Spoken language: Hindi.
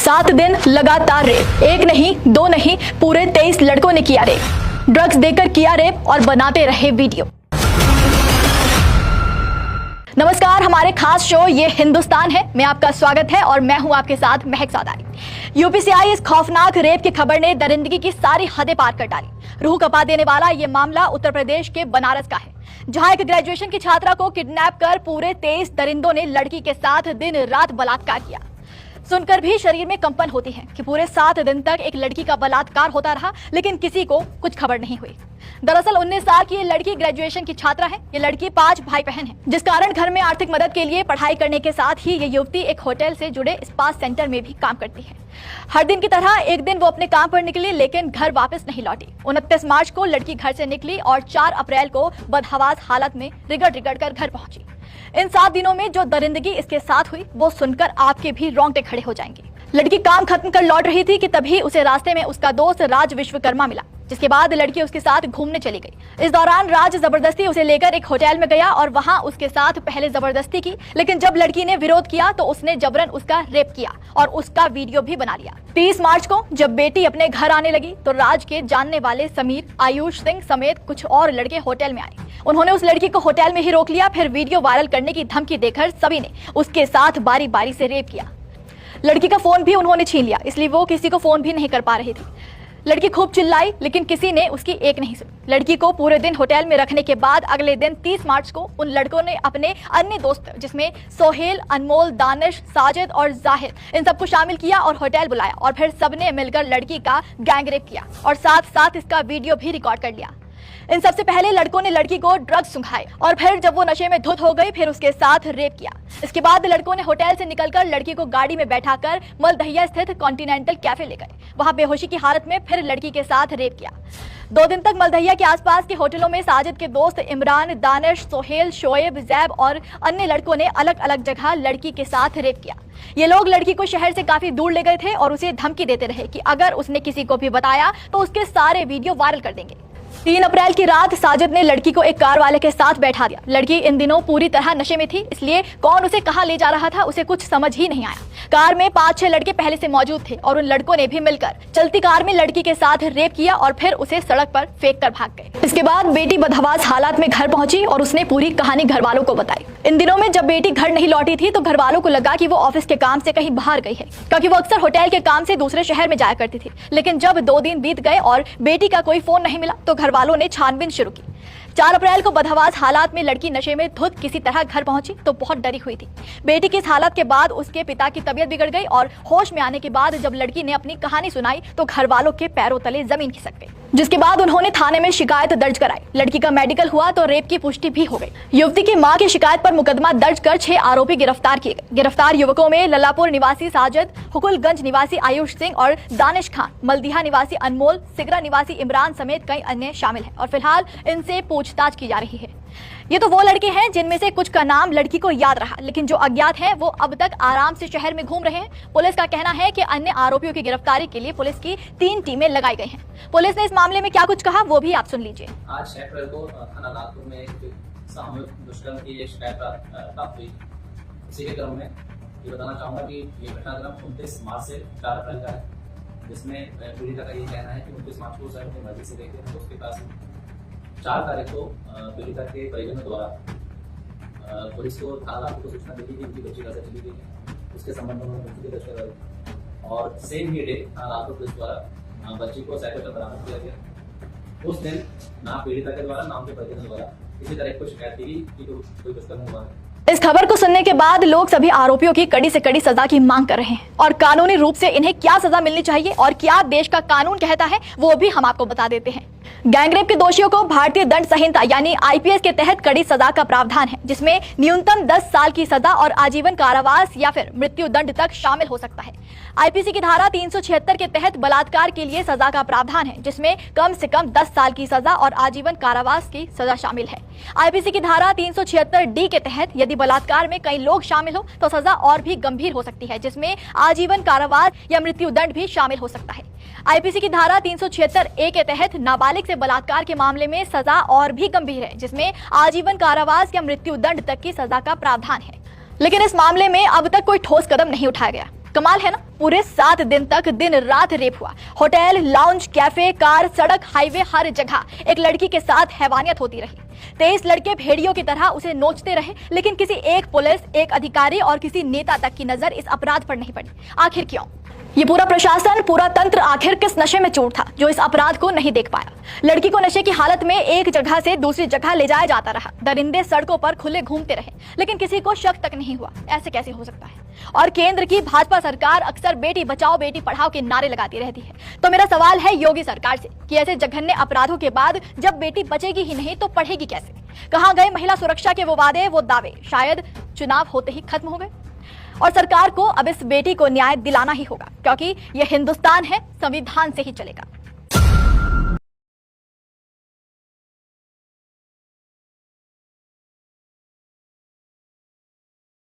7 दिन लगातार रेप, एक नहीं दो नहीं पूरे 23 लड़कों ने किया रेप। ड्रग्स देकर किया रेप और बनाते रहे वीडियो। नमस्कार, हमारे खास शो ये हिंदुस्तान है में आपका स्वागत है और मैं हूं आपके साथ महक सादारी। यूपी से आई इस खौफनाक रेप की खबर ने दरिंदगी की सारी हदें पार कर डाली। रूह कपा देने वाला ये मामला उत्तर प्रदेश के बनारस का है, जहां एक ग्रेजुएशन की छात्रा को किडनैप कर पूरे 23 दरिंदों ने लड़की के साथ दिन रात बलात्कार किया। सुनकर भी शरीर में कंपन होती है कि पूरे 7 दिन तक एक लड़की का बलात्कार होता रहा, लेकिन किसी को कुछ खबर नहीं हुई। दरअसल 19 साल की ये लड़की ग्रेजुएशन की छात्रा है। ये लड़की 5 भाई बहन है, जिस कारण घर में आर्थिक मदद के लिए पढ़ाई करने के साथ ही ये युवती एक होटल से जुड़े स्पा सेंटर में भी काम करती है। हर दिन की तरह एक दिन वो अपने काम पर निकली, लेकिन घर वापस नहीं लौटी। 29 मार्च को लड़की घर से निकली और 4 अप्रैल को बदहवास हालत में रिगड़ रिगड़ कर घर पहुंची। इन 7 दिनों में जो दरिंदगी इसके साथ हुई वो सुनकर आपके भी रोंगटे खड़े हो जाएंगे। लड़की काम खत्म कर लौट रही थी कि तभी उसे रास्ते में उसका दोस्त राज विश्वकर्मा मिला, जिसके बाद लड़की उसके साथ घूमने चली गई। इस दौरान राज जबरदस्ती उसे लेकर एक होटल में गया और वहां उसके साथ पहले जबरदस्ती की, लेकिन जब लड़की ने विरोध किया तो उसने जबरन उसका रेप किया और उसका वीडियो भी बना लिया। 30 मार्च को जब बेटी अपने घर आने लगी तो राज के जानने वाले समीर, आयुष सिंह समेत कुछ और लड़के होटल में आए। उन्होंने उस लड़की को होटल में ही रोक लिया। फिर वीडियो वायरल करने की धमकी देकर सभी ने उसके साथ बारी बारी से रेप किया। लड़की का फोन भी उन्होंने छीन लिया, इसलिए वो किसी को फोन भी नहीं कर पा रही थी। लड़की खूब चिल्लाई, लेकिन किसी ने उसकी एक नहीं सुनी। लड़की को पूरे दिन होटल में रखने के बाद अगले दिन 30 मार्च को उन लड़कों ने अपने अन्य दोस्त, जिसमें सोहेल, अनमोल, दानिश, साजिद और जाहिद, इन सबको शामिल किया और होटल बुलाया और फिर सबने मिलकर लड़की का गैंगरेप किया और साथ साथ इसका वीडियो भी रिकॉर्ड कर लिया। इन सबसे पहले लड़कों ने लड़की को ड्रग्स सुंघाए और फिर जब वो नशे में धुत हो गई फिर उसके साथ रेप किया। इसके बाद लड़कों ने होटल से निकलकर लड़की को गाड़ी में बैठाकर मलदहिया स्थित कॉन्टिनेंटल कैफे ले गए। वहां बेहोशी की हालत में फिर लड़की के साथ रेप किया। 2 दिन तक मलदहिया के आसपास के होटलों में साजिद के दोस्त इमरान, दानिश, सोहेल, शोएब, जैब और अन्य लड़कों ने अलग अलग जगह लड़की के साथ रेप किया। ये लोग लड़की को शहर से काफी दूर ले गए थे और उसे धमकी देते रहे कि अगर उसने किसी को भी बताया तो उसके सारे वीडियो वायरल कर देंगे। 3 अप्रैल की रात साजिद ने लड़की को एक कार वाले के साथ बैठा दिया। लड़की इन दिनों पूरी तरह नशे में थी, इसलिए कौन उसे कहां ले जा रहा था उसे कुछ समझ ही नहीं आया। कार में 5-6 लड़के पहले से मौजूद थे और उन लड़कों ने भी मिलकर चलती कार में लड़की के साथ रेप किया और फिर उसे सड़क पर फेंक कर भाग गए। इसके बाद बेटी बदहवास हालात में घर पहुंची और उसने पूरी कहानी घर वालों को बताई। इन दिनों में जब बेटी घर नहीं लौटी थी तो घर वालों को लगा कि वो ऑफिस के काम से कहीं बाहर गई है, क्योंकि वो अक्सर होटल के काम से दूसरे शहर में जाया करती थी। लेकिन जब 2 दिन बीत गए और बेटी का कोई फोन नहीं मिला तो घर वालों ने छानबीन शुरू की। 4 अप्रैल को बदहवास हालात में लड़की नशे में धुत किसी तरह घर पहुंची तो बहुत डरी हुई थी। बेटी की इस हालत के बाद उसके पिता की तबीयत बिगड़ गई और होश में आने के बाद जब लड़की ने अपनी कहानी सुनाई तो घर वालों के पैरों तले जमीन खिसक गई, जिसके बाद उन्होंने थाने में शिकायत दर्ज कराई। लड़की का मेडिकल हुआ तो रेप की पुष्टि भी हो गई। युवती की मां की शिकायत पर मुकदमा दर्ज कर 6 आरोपी गिरफ्तार किए गए। गिरफ्तार युवकों में लल्लापुर निवासी साजिद, हुकुलगंज निवासी आयुष सिंह और दानिश खान, मलदिहा निवासी अनमोल, सिगरा निवासी इमरान समेत कई अन्य शामिल हैं और फिलहाल इनसे पूछताछ की जा रही है। ये तो वो लड़के हैं जिनमें से कुछ का नाम लड़की को याद रहा, लेकिन जो अज्ञात हैं वो अब तक आराम से शहर में घूम रहे हैं। पुलिस का कहना है कि अन्य आरोपियों की गिरफ्तारी के लिए पुलिस की 3 टीमें लगाई गई हैं। पुलिस ने इस मामले में क्या कुछ कहा वो भी आप सुन लीजिए। आज 6 अप्रैल को थाना लालपुर में सामूहिक दुष्कर्म की शिकायत प्राप्त हुई। इसी के क्रम में ये बताना चाहूंगा कि ये घटनाक्रम 29 मार्च से 4 अप्रैल का है, जिसमें पीड़िता का ये कहना है कि 29 मार्च को सर अपनी मर्जी से गए थे तो उसके पास 4 तारीख को पीड़िता के परिजनों द्वारा पुलिस को थाना लालपुर को सूचना दी गई कि उनकी बच्ची घर से चली गई है। उसके संबंध में मुख्य दर्ज करवाई और सेम ही डे थाना लालपुर पुलिस द्वारा बच्ची को साइकिल पर बरामद किया गया। उस दिन ना पीड़िता के द्वारा ना उनके परिजनों द्वारा किसी तरह को शिकायत दी गई कि कोई दुष्कर्म हुआ है। इस खबर को सुनने के बाद लोग सभी आरोपियों की कड़ी से कड़ी सजा की मांग कर रहे हैं और कानूनी रूप से इन्हें क्या सजा मिलनी चाहिए और क्या देश का कानून कहता है वो भी हम आपको बता देते हैं। गैंगरेप के दोषियों को भारतीय दंड संहिता यानी आईपीएस के तहत कड़ी सजा का प्रावधान है, जिसमें न्यूनतम 10 साल की सजा और आजीवन कारावास या फिर मृत्यु दंड तक शामिल हो सकता है। आईपीसी की धारा 376 के तहत बलात्कार के लिए सजा का प्रावधान है, जिसमें कम से कम 10 साल की सजा और आजीवन कारावास की सजा शामिल है। आईपीसी की धारा 376 डी के तहत यदि बलात्कार में कई लोग शामिल हो तो सजा और भी गंभीर हो सकती है, जिसमें आजीवन कारावास या मृत्यु दंड भी शामिल हो सकता है। आईपीसी की धारा 376 ए के तहत नाबालिग से बलात्कार के मामले में सजा और भी गंभीर है, जिसमें आजीवन कारावास या मृत्यु दंड तक की सजा का प्रावधान है। लेकिन इस मामले में अब तक कोई ठोस कदम नहीं उठाया गया। कमाल है ना, पूरे 7 दिन तक दिन रात रेप हुआ। होटल, लाउंज, कैफे, कार, सड़क, हाईवे, हर जगह एक लड़की के साथ हैवानियत होती रही। 23 लड़के भेड़ियों की तरह उसे नोचते रहे, लेकिन किसी एक पुलिस, एक अधिकारी और किसी नेता तक की नजर इस अपराध पर नहीं पड़ी। आखिर क्यों? ये पूरा प्रशासन, पूरा तंत्र आखिर किस नशे में चूर था जो इस अपराध को नहीं देख पाया? लड़की को नशे की हालत में एक जगह से दूसरी जगह ले जाया जाता रहा, दरिंदे सड़कों पर खुले घूमते रहे, लेकिन किसी को शक तक नहीं हुआ। ऐसे कैसे हो सकता है? और केंद्र की भाजपा सरकार अक्सर बेटी बचाओ बेटी पढ़ाओ के नारे लगाती रहती है। तो मेरा सवाल है योगी सरकार से कि ऐसे जघन्य अपराधों के बाद जब बेटी बचेगी ही नहीं तो पढ़ेगी कैसे? कहां गए महिला सुरक्षा के वो वादे, वो दावे? शायद चुनाव होते ही खत्म हो गए। और सरकार को अब इस बेटी को न्याय दिलाना ही होगा, क्योंकि यह हिंदुस्तान है, संविधान से ही चलेगा।